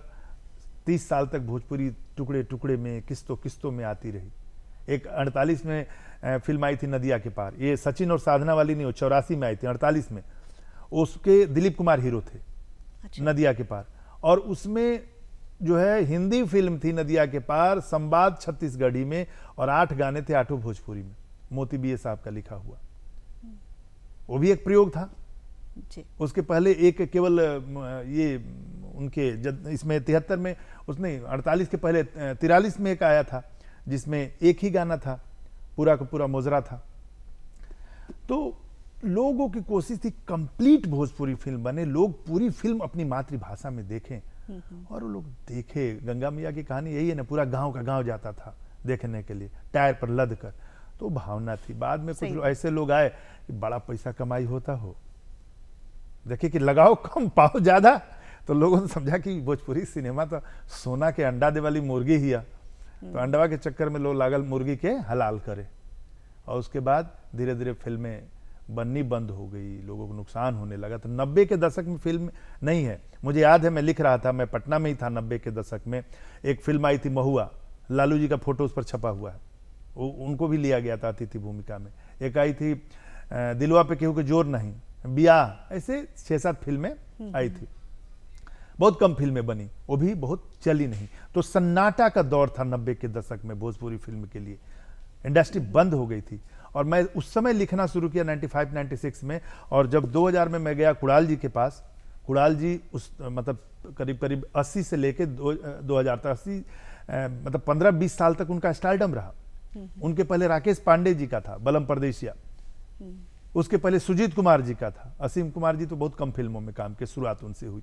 30 साल तक भोजपुरी टुकड़े टुकड़े में किस्तों में आती रही। एक 48 में फिल्म आई थी नदिया के पार, ये सचिन और साधना वाली नहीं, 84 में आई थी, 48 में। उसके दिलीप कुमार हीरो थे। अच्छा। नदिया के पार, और उसमें जो है हिंदी फिल्म थी नदिया के पार, संवाद छत्तीसगढ़ी में, और 8 गाने थे, 8 भोजपुरी में, मोती बीए साहब का लिखा हुआ। वो भी एक प्रयोग था जी। उसके पहले एक केवल ये उनके इसमें 73 में, उसने 48 के पहले 43 में एक आया था जिसमें एक ही गाना था, पूरा का पूरा मोजरा था। तो लोगों की कोशिश थी कंप्लीट भोजपुरी फिल्म बने, लोग पूरी फिल्म अपनी मातृभाषा में देखें। और वो लोग देखे, गंगा मैया की कहानी यही है ना, पूरा गांव का गांव जाता था देखने के लिए, टायर पर लद कर। तो भावना थी। बाद में कुछ ऐसे लोग आए कि बड़ा पैसा कमाई होता हो, देखिए कि लगाओ कम पाओ ज्यादा। तो लोगों ने समझा कि भोजपुरी सिनेमा तो सोना के अंडा दे वाली मुर्गी ही है, तो अंडवा के चक्कर में लोग लागल मुर्गी के हलाल करे। और उसके बाद धीरे धीरे फिल्में बननी बंद हो गई, लोगों को नुकसान होने लगा। तो 90 के दशक में फिल्म नहीं है, मुझे याद है मैं लिख रहा था, मैं पटना में ही था 90 के दशक में, एक फिल्म आई थी महुआ, लालू जी का फोटो उस पर छपा हुआ है, उनको भी लिया गया था अतिथि भूमिका में। एक आई थी दिलवा पे केहू के जोर नहीं, ब्याह, ऐसे 6-7 फिल्में आई थी। बहुत कम फिल्में बनी, वो भी बहुत चली नहीं। तो सन्नाटा का दौर था 90 के दशक में भोजपुरी फिल्म के लिए, इंडस्ट्री बंद हो गई थी। और मैं उस समय लिखना शुरू किया 95-96 में। और जब 2000 में मैं गया कुणाल जी के पास, कुणाल जी उस मतलब करीब 80 से लेके 2000 तक, 80 मतलब 15-20 साल तक उनका स्टारडम रहा। उनके पहले राकेश पांडे जी का था बलम परदेसिया, उसके पहले सुजीत कुमार जी का था, असीम कुमार जी तो बहुत कम फिल्मों में काम के, शुरुआत उनसे हुई।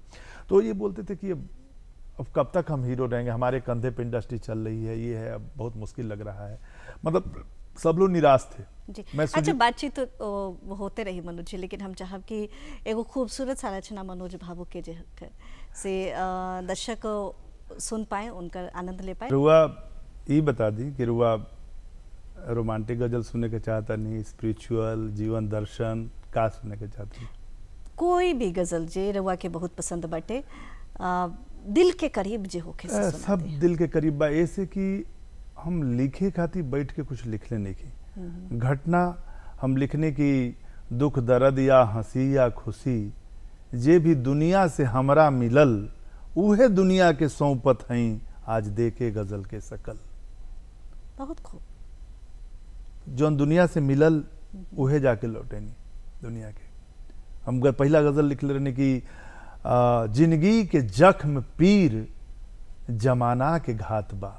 तो ये बोलते थे कि अब कब तक हम हीरो रहेंगे, हमारे कंधे पे इंडस्ट्री चल रही है, ये है, अब बहुत मुश्किल लग रहा है। मतलब सब लोग निराश थे जी। अच्छा, बातचीत तो होते रही मनोज जी, लेकिन हम चाहब कि एगो खूबसूरत संरचना मनोज भावुक के से दर्शक सुन पाए, उनका आनंद ले पाए। रुआ ये बता दी कि रुआ रोमांटिक गजल सुनने के चाहता नहीं, स्पिरिचुअल जीवन दर्शन का सुनने के चाहती? कोई भी गजल जे रुआ के बहुत पसंद बाटे, दिल के करीब जे होके सब दिल के करीब बा। ऐसे कि हम लिखे खातिर बैठ के कुछ लिख लेने की घटना हम लिखने की, दुख दर्द या हंसी या खुशी, जे भी दुनिया से हमरा मिलल, उहे दुनिया के सौंपत हैं आज देखे गजल के सकल। बहुत खूब। जौन दुनिया से मिलल उहे जाके लौटेनी दुनिया के। हम पहला गजल लिख ले रहे कि जिंदगी के जख्म पीर जमाना के घात बा,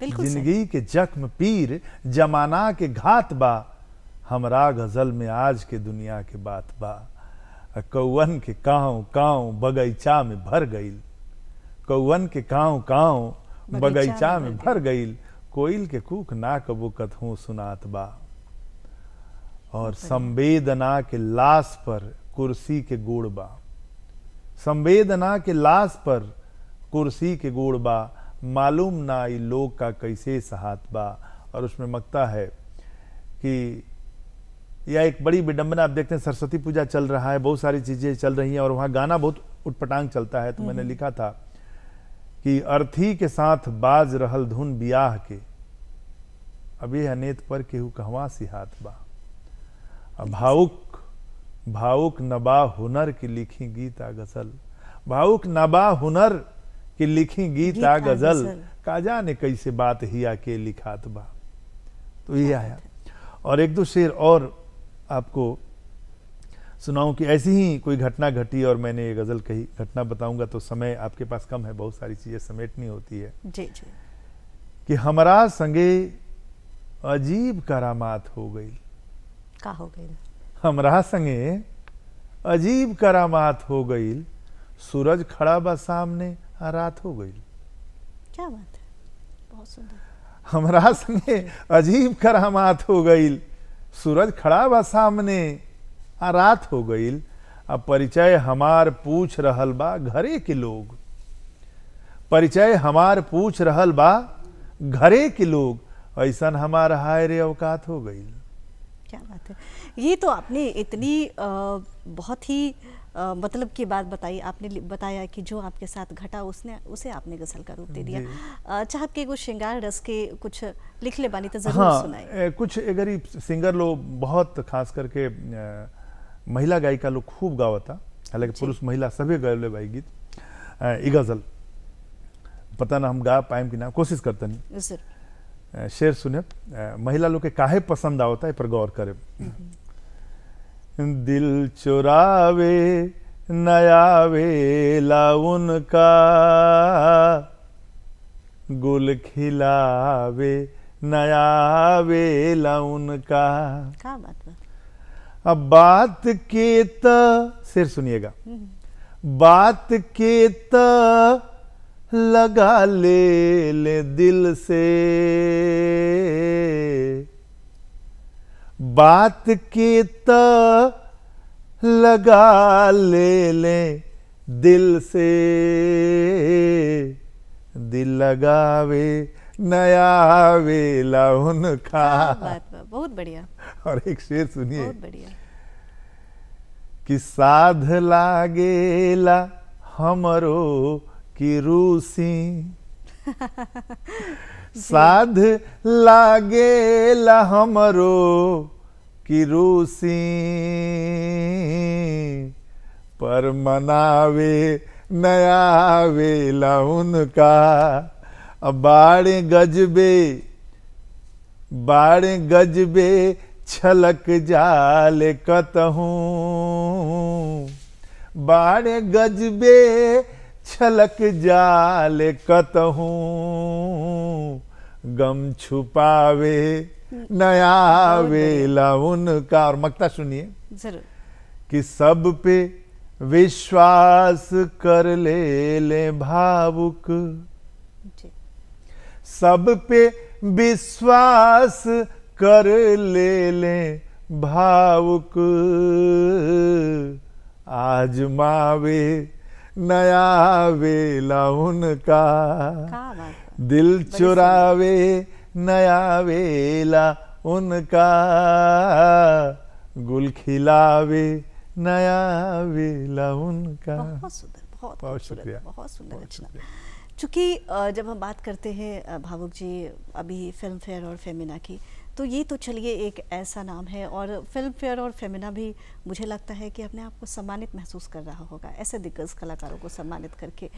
जिंदगी के जख्म पीर जमाना के घात बा, हमरा गजल में आज के दुनिया के बात बा। कौवन के काँव काँव बगीचा में भर गईल, कौवन के काँव काँव बगीचा में भर गईल, कोयल के कूक ना कबो कथू सुनात बा। और संवेदना के लाश पर कुर्सी के गोड़ बा, संवेदना के लाश पर कुर्सी के गोड़ बा, मालूम ना ई लोग का कैसे सहात बा। और उसमें मकता है कि यह एक बड़ी विडंबना, आप देखते हैं सरस्वती पूजा चल रहा है, बहुत सारी चीजें चल रही हैं और वहाँ गाना बहुत उटपटांग चलता है। तो मैंने लिखा था कि अर्थी के साथ बाज रहल धुन बियाह के, अभी अनेत पर केहू कहवा सी हाथ बा। भावुक भावुक नबा हुनर की लिखी गीता गजल, भावुक नबा हुनर की लिखी गीता गजल, का जाने कैसे बात हिया के लिखात बा। तो ये आया। और एक दो शेर और आपको सुनाऊं कि ऐसी ही कोई घटना घटी और मैंने ये गजल कही। घटना बताऊंगा तो समय आपके पास कम है, बहुत सारी चीजें समेटनी होती है। जी जी। कि हमरा संगे अजीब करामात हो गई। का हो गई? हमरा संगे अजीब करामात हो गई, सूरज खड़ा बा सामने आ रात हो गई। क्या बात है, बहुत सुंदर। हमरा संगे अजीब करामात हो गई, सूरज खड़ा बा सामने आ रात हो गई। अब परिचय हमार पूछ रहल बा घरे के लोग, परिचय हमार पूछ रहल बा घरे के लोग, ऐसन हमार हाय रे औकात हो गई। क्या बात है, ये तो आपने इतनी बहुत ही मतलब की बात बताई। आपने बताया कि जो आपके साथ घटा उसे आपने गजल का रूप दे दिया। चाहत के कुछ श्रृंगार रस के कुछ लिख ले बानी तो जरूर सुनाइए। कुछ गरीब सिंगर लोग बहुत खास करके महिला गायिका लोग खूब गावता, हालांकि पुरुष महिला सभी गए भाई गीत। ई गजल पता ना हम गा पाएम कि ना, कोशिश करते नहीं। शेर सुने, महिला लोग के काहे पसंद आवता है पर गौर करे। दिल चुरावे नयावे उनका, गुल खिलावे नयावे उनका। क्या बात है। अब बात के त, शेर सुनिएगा, बात के त लगा ले दिल से, बात के त लगा ले दिल से, दिल लगावे नया वेला उनका। बहुत बढ़िया। और एक शेर सुनिए, बहुत बढ़िया। कि साध लागेला हमरो की रूसी, साध लागेला हमरो की रूसी, पर मनावे नया वेला उनका। बाड़े गजबे छलक जाले कतहूँ, बाड़े गजबे छलक जाले कतहूँ, गम छुपावे नया वेला उनका। और मक्ता सुनिए जरूर। कि सब पे विश्वास कर ले भावुक, सब पे विश्वास कर ले भावुक, आजमावे नया वेला उनका। दिल चुरावे नया वेला उनका, गुल खिलावे नया वेला उनका। बहुत सुंदर, बहुत शुक्रिया, बहुत सुंदर रचना। चूँकि जब हम बात करते हैं भावुक जी अभी फिल्म फेयर और फेमिना की, तो ये तो चलिए एक ऐसा नाम है, और फिल्म फेयर और फेमिना भी मुझे लगता है कि अपने आप को सम्मानित महसूस कर रहा होगा, ऐसे दिग्गज कलाकारों को सम्मानित करके।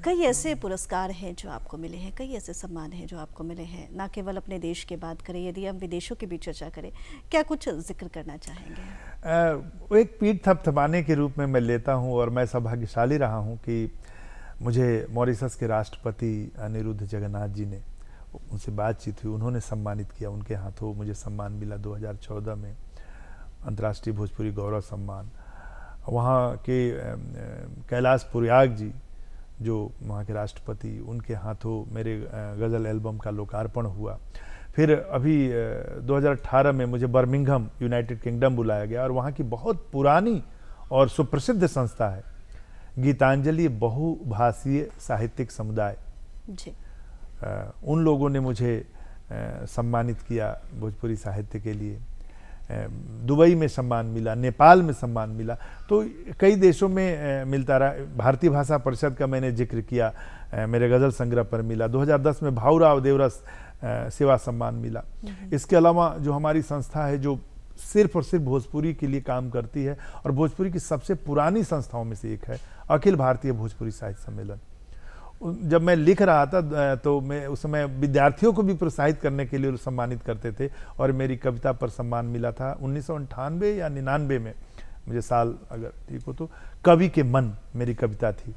कई ऐसे पुरस्कार हैं जो आपको मिले हैं, कई ऐसे सम्मान हैं जो आपको मिले हैं, ना केवल अपने देश की बात करें, यदि हम विदेशों की भी चर्चा करें, क्या कुछ जिक्र करना चाहेंगे? एक पीठ थपथपाने के रूप में मैं लेता हूँ, और मैं सौभाग्यशाली रहा हूँ कि मुझे मॉरिशस के राष्ट्रपति अनिरुद्ध जगन्नाथ जी ने, उनसे बातचीत हुई, उन्होंने सम्मानित किया, उनके हाथों मुझे सम्मान मिला 2014 में, अंतर्राष्ट्रीय भोजपुरी गौरव सम्मान। वहाँ के कैलाश पुरयाग जी जो वहाँ के राष्ट्रपति, उनके हाथों मेरे गज़ल एल्बम का लोकार्पण हुआ। फिर अभी 2018 में मुझे बर्मिंघम यूनाइटेड किंगडम बुलाया गया, और वहाँ की बहुत पुरानी और सुप्रसिद्ध संस्था है गीतांजलि बहुभाषीय साहित्यिक समुदाय जी। उन लोगों ने मुझे सम्मानित किया भोजपुरी साहित्य के लिए। दुबई में सम्मान मिला, नेपाल में सम्मान मिला, तो कई देशों में मिलता रहा। भारतीय भाषा परिषद का मैंने जिक्र किया, मेरे गज़ल संग्रह पर मिला। 2010 में भाऊराव देवरस सेवा सम्मान मिला। इसके अलावा जो हमारी संस्था है जो सिर्फ और सिर्फ भोजपुरी के लिए काम करती है, और भोजपुरी की सबसे पुरानी संस्थाओं में से एक है अखिल भारतीय भोजपुरी साहित्य सम्मेलन। जब मैं लिख रहा था तो मैं उस समय विद्यार्थियों को भी प्रोत्साहित करने के लिए सम्मानित करते थे, और मेरी कविता पर सम्मान मिला था 1998 या 99 में, मुझे साल अगर ठीक हो तो, कवि के मन मेरी कविता थी।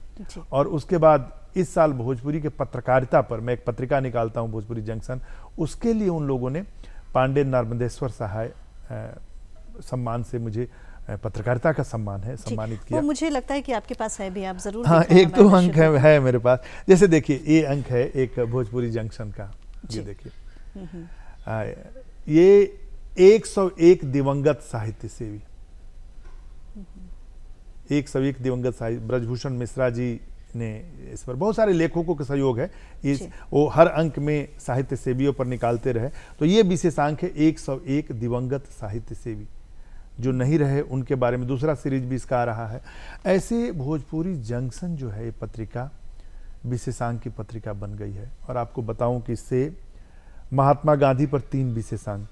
और उसके बाद इस साल भोजपुरी के पत्रकारिता पर मैं एक पत्रिका निकालता हूँ भोजपुरी जंक्शन, उसके लिए उन लोगों ने पांडे नर्मदेश्वर सहाय सम्मान से मुझे पत्रकारिता का सम्मान है, सम्मानित किया। वो मुझे लगता है कि आपके पास है भी, आप जरूर हाँ, एक तो अंक है मेरे पास। जैसे देखिए, ये अंक है एक भोजपुरी जंक्शन का, ये देखिए, ये 101 दिवंगत साहित्य सेवी, 101 दिवंगत साहित्य, ब्रजभूषण मिश्रा जी ने इस पर बहुत सारे लेखकों का सहयोग है, इस वो हर अंक में साहित्य सेवियों पर निकालते रहे। तो ये विशेषांक है 101 दिवंगत साहित्य सेवी जो नहीं रहे, उनके बारे में दूसरा सीरीज भी इसका आ रहा है। ऐसे भोजपुरी जंक्शन जो है पत्रिका विशेषांक की पत्रिका बन गई है। और आपको बताऊं कि इससे महात्मा गांधी पर 3 विशेषांक,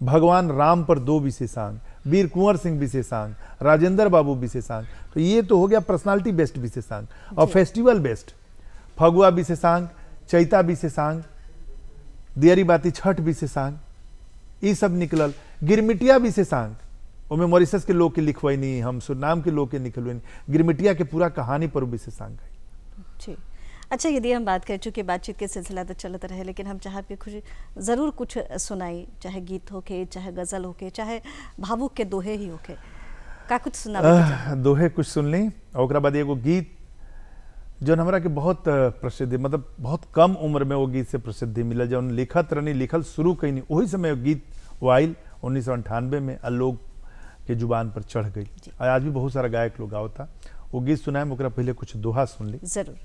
भगवान राम पर 2 विशेषांक, वीर कुंवर सिंह विशेषांक, राजेंद्र बाबू विशेषांक, तो ये तो हो गया पर्सनालिटी बेस्ड विशेषांक। और फेस्टिवल बेस्ड फगुआ विशेषांक, चैता विशेषांक, दियरी बाती छठ विशेषांक, ये सब निकलल। गिरमिटिया विशेषांक, ओमे मॉरिशस के लोग के लिखवैनी, हम सुरनाम के लोग के निकलवैनी, गिरमिटिया के पूरा कहानी पर विशेषांक है। जी, अच्छा, यदि हम बात करें, चूँकि बातचीत के सिलसिला तो चलता रहे, लेकिन हम चाहब कि कुछ ज़रूर कुछ सुनाई, चाहे गीत होके, चाहे गज़ल होके, चाहे भावुक के दोहे ही होके, का कुछ सुना? दोहे कुछ सुन ली, और बाद एगो गीत जो हमरा के बहुत प्रसिद्धि, मतलब बहुत कम उम्र में वो गीत से प्रसिद्धि मिला, जो लिखत रहनी, लिखल शुरू कैनी, वही समय गीत वाइल 1998 में लोग के जुबान पर चढ़ गई। आज भी बहुत सारा गायक लोग गावता। वो गीत सुनाए, ओकरा पहले कुछ दोहा सुन ली। जरूर।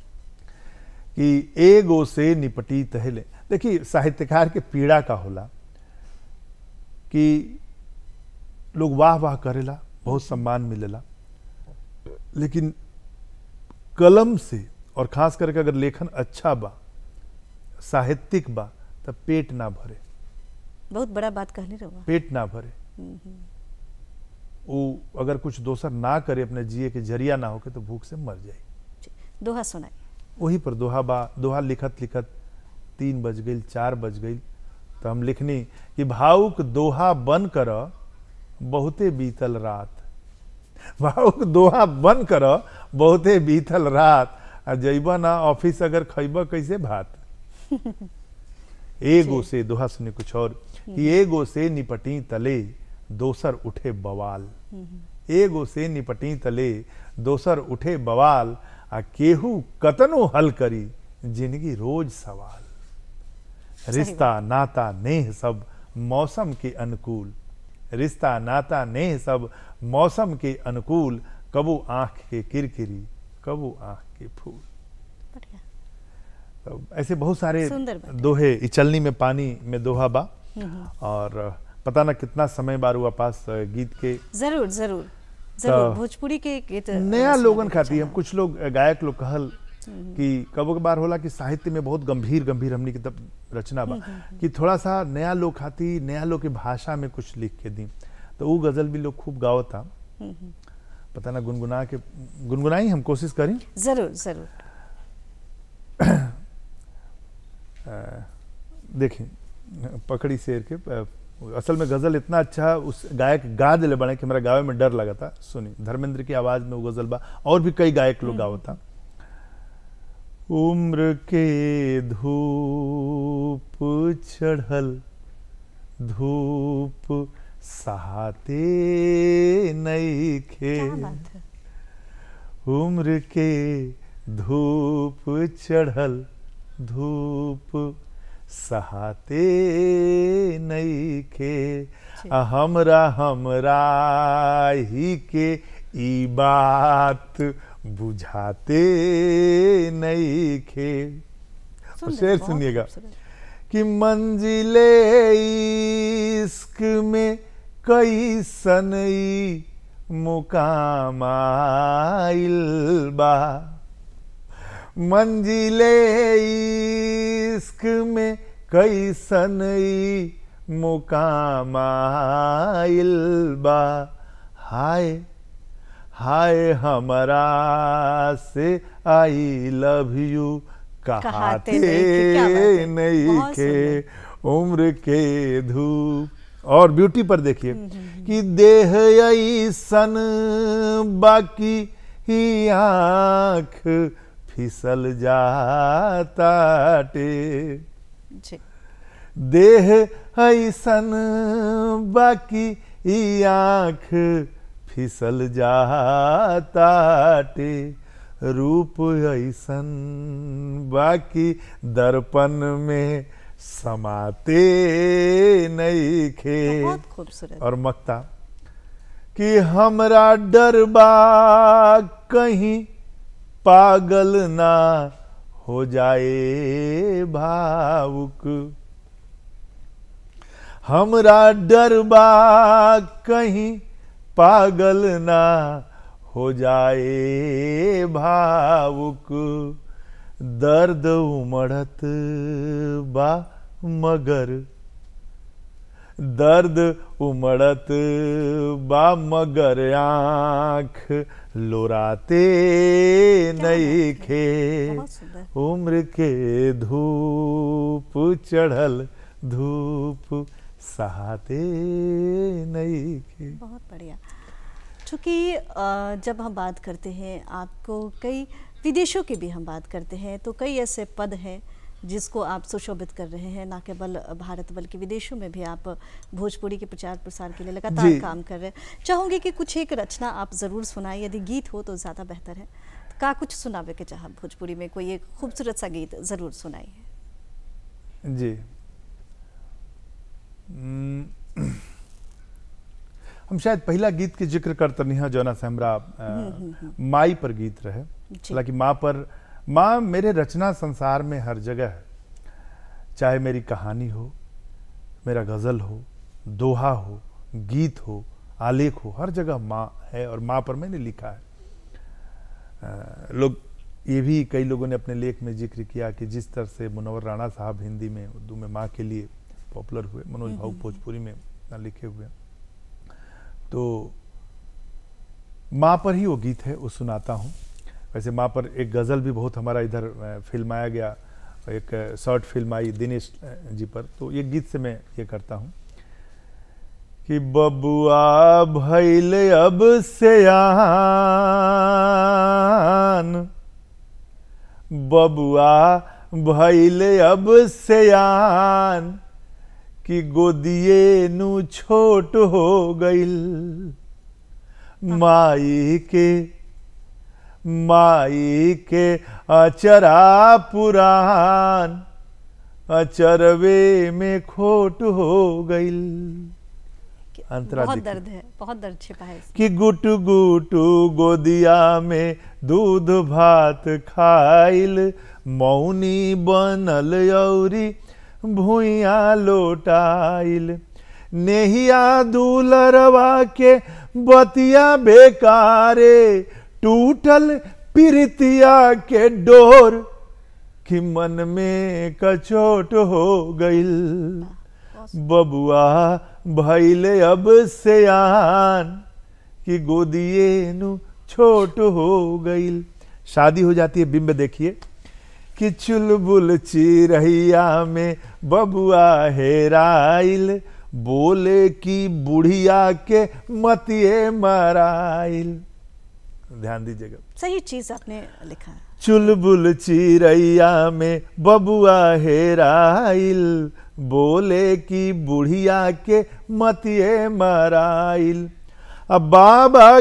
कि एगो से निपटी तहले, देखिए साहित्यकार के पीड़ा का होला कि लोग वाह वाह करेला, बहुत सम्मान मिलेला, लेकिन कलम से, और खास करके अगर लेखन अच्छा बा, साहित्यिक बा, तब पेट ना भरे। बहुत बड़ा बात कहने रहुआ, पेट ना भरे। वो अगर कुछ दोसर ना करे, अपने जिए के जरिया ना होके, तो भूख से मर जाए। दोहा सुनाई। वही पर दोहा बा। दोहा लिखत लिखत 3 बज गई, 4 बज गई, तो हम लिखनी कि भावुक दोहा बन कर बहुते बीतल रात, भावुक दोहा बन कर बहुते बीतल रात, आ जइबा ना ऑफिस अगर खइबा कैसे भात। एगो से, दोहा सुने कुछ और, कि एगो से निपटी तले दोसर उठे बवाल, एगो से निपटी तले दोसर उठे बवाल, आ केहू कतनो हल करी जिंदगी रोज सवाल। रिश्ता नाता नेह सब मौसम के अनुकूल, रिश्ता नाता नेह सब मौसम के अनुकूल, कबू आंख के किरकिरी, कबू आंख के फूल। तो ऐसे बहुत सारे दोहे, चलनी में पानी में दोहा बा। और पता ना कितना समय बार हुआ पास गीत के। जरूर जरूर जरूर, भोजपुरी के गीत नया लोगन खाती। हम कुछ लोग गायक लोग कहल कि कबो के बार होला कि साहित्य में बहुत गंभीर गंभीर हमनी की तब रचना बा, कि थोड़ा सा नया लोग खाती, नया लोग की भाषा में कुछ लिख के दी, तो वो गजल भी लोग खूब गावता। पता ना गुनगुनाई हम कोशिश करें। जरूर जरूर। देखिए, पकड़ी शेर के, असल में गजल इतना अच्छा उस गायक गा दिले बने कि मेरा गावे में डर लगा था। सुनी, धर्मेंद्र की आवाज में वो गजल बा, और भी कई गायक लोग गावता। उम्र के धूप चढ़ल, धूप सहाते नइखे, उम्र के धूप चढ़ल, धूप सहाते नइखे, हमरा हमरा ही के ई बात बुझाते नइखे। शेर सुनिएगा कि मंजिले इश्क में कैसन ई मुकाम आइल बा, मंजिले इश्क में कैसन ई मुकाम आइल बा, हाय हाय हमरा से आई लव यू कहते नइखे, उम्र के धूप। और ब्यूटी पर देखिए कि देह ऐसन बाकी ही आँख फिसल जाताटे, देह ऐसन बाकी ई आँख फिसल जाताटे, रूप ऐसन बाकी दर्पण में समाते नइखे। बहुत खूबसूरत। और मक्ता कि हमरा डर बा कहीं पागल ना हो जाए भावुक, हमरा डर बा कहीं पागल ना हो जाए भावुक, दर्द उमड़त बा मगर, दर्द उमड़त बा मगर आँख लोराते नइखे, उम्र के धूप चढ़ल धूप सहाते नइखे। बहुत बढ़िया। चूँकि जब हम बात करते हैं, आपको कई विदेशों की भी हम बात करते हैं, तो कई ऐसे पद हैं जिसको आप सुशोभित कर रहे हैं, ना केवल भारत बल्कि विदेशों में भी आप भोजपुरी के प्रचार प्रसार के लिए लगातार काम कर रहे हैं। चाहूँगी कि कुछ एक रचना आप ज़रूर सुनाएं, यदि गीत हो तो ज़्यादा बेहतर है। का कुछ सुनावे के चाह भोजपुरी में कोई एक खूबसूरत सा गीत ज़रूर सुनाइए। जी, हम शायद पहला गीत के जिक्र करतनी है जौना से हमरा माई पर गीत रहे। हालांकि माँ मेरे रचना संसार में हर जगह है, चाहे मेरी कहानी हो, मेरा गज़ल हो, दोहा हो, गीत हो, आलेख हो, हर जगह माँ है और माँ पर मैंने लिखा है। लोग ये भी कई लोगों ने अपने लेख में जिक्र किया कि जिस तरह से मुनव्वर राणा साहब हिंदी में, उर्दू में माँ के लिए पॉपुलर हुए, मनोज भाऊ भोजपुरी में लिखे हुए, तो माँ पर ही वो गीत है, वो सुनाता हूँ। वैसे माँ पर एक गज़ल भी बहुत हमारा इधर फिल्माया गया, एक शॉर्ट फिल्म आई दिनेश जी पर, तो ये गीत से मैं ये करता हूँ कि बबुआ भइल अब सयान, बबुआ भइल अब सयान, कि गोदिए नु छोट हो गइल, माई के अचरा पुरान, अचरवे में खोट हो गइल। बहुत दर्द है, बहुत दर्द छिपा है कि गुटु गुटु गोदिया में दूध भात खाइल, मौनी बनल औरी भुइया लोटाइल, नेहिया दूलरवा के बतिया बेकारे, टूटल प्रीतिया के डोर, कि मन में कचोट हो गइल, बबुआ भइल अब सयान, कि गोदिए नु छोट हो गइल। शादी हो जाती है, बिंब देखिए कि चुलबुल चिरहिया में बबुआ हेराइल, बोले कि बुढ़िया के मतिए मराइल। ध्यान दीजिएगा, सही चीज आपने लिखा है। चुलबुल चिरैया में बबुआ हेराइल, बोले कि बुढ़िया के मतिए मराइल। अब बाबा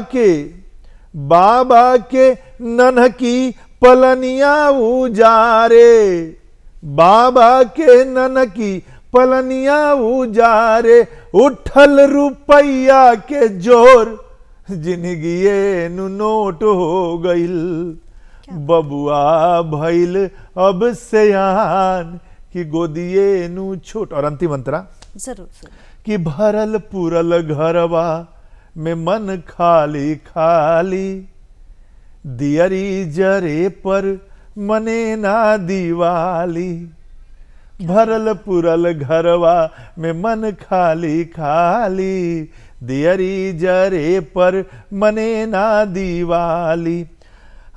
के नन्हकी पलनिया उजारे, बाबा के नन्हकी पलनिया उजारे, उठल रुपैया के जोर, जिंदगिए नु नोट हो गइल, बबुआ भइल अब सयान, कि गोदिए नु छोट। और अंतिम अंतरा जरूर कि भरल पुरल घरवा में मन खाली खाली, दियरी जरे पर मने ना दिवाली, भरल पुरल घरवा में मन खाली खाली, दियरी जरे पर मने ना दिवाली,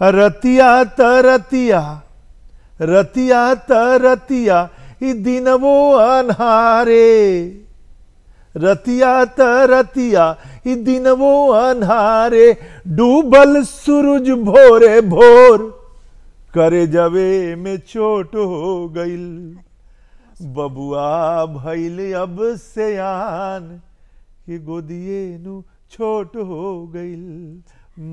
रतिया त रतिया ई दिनवो अन्हारे, रतिया त रतिया ई दिनवो अन्हारे, डूबल सूरज भोरे भोर, करे जवे में चोट हो गइल, बबुआ भइल अब सयान कि गोदिए नु छोट हो गइल,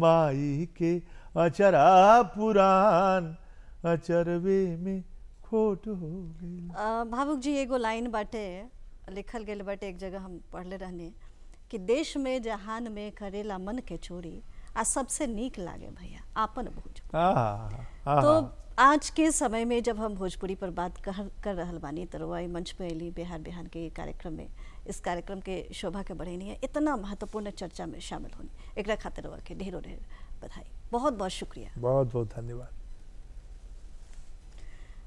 माई के अचरा पुरान अचरवे में खोट हो गइल। भावुक जी एगो लाइन बाटे लिखल गेल बाटे, एक जगह हम पढ़ले रहने कि देश में जहान में करेला मन के चोरी आ सबसे नीक लागे भैया आपन भोजपुरी। तो आज के समय में जब हम भोजपुरी पर बात कर रहल बानी तो रउआ मंच पे अली बिहार बिहान के कार्यक्रम में, इस कार्यक्रम के शोभा के बढ़ेनी है, इतना महत्वपूर्ण चर्चा में शामिल होनी, एक खातिर रउआ के ढेरों ढेर बधाई, बहुत बहुत शुक्रिया। बहुत बहुत धन्यवाद।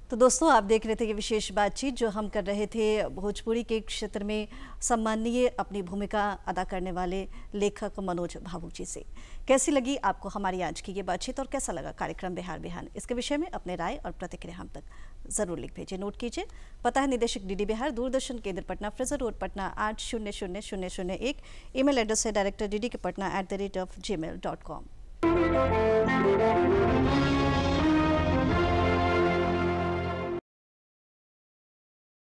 तो दोस्तों आप देख रहे थे कि विशेष बातचीत जो हम कर रहे थे भोजपुरी के क्षेत्र में सम्माननीय अपनी भूमिका अदा करने वाले लेखक मनोज भावुक जी से। कैसी लगी आपको हमारी आज की ये बातचीत और कैसा लगा कार्यक्रम बिहार बिहान, इसके विषय में अपने राय और प्रतिक्रिया हम तक जरूर लिख भेजिए। नोट कीजिए, पता है निदेशक डीडी बिहार, दूरदर्शन केंद्र Patna, Fraser road Patna 800001। Email address है director ddkpatna@gmail.com।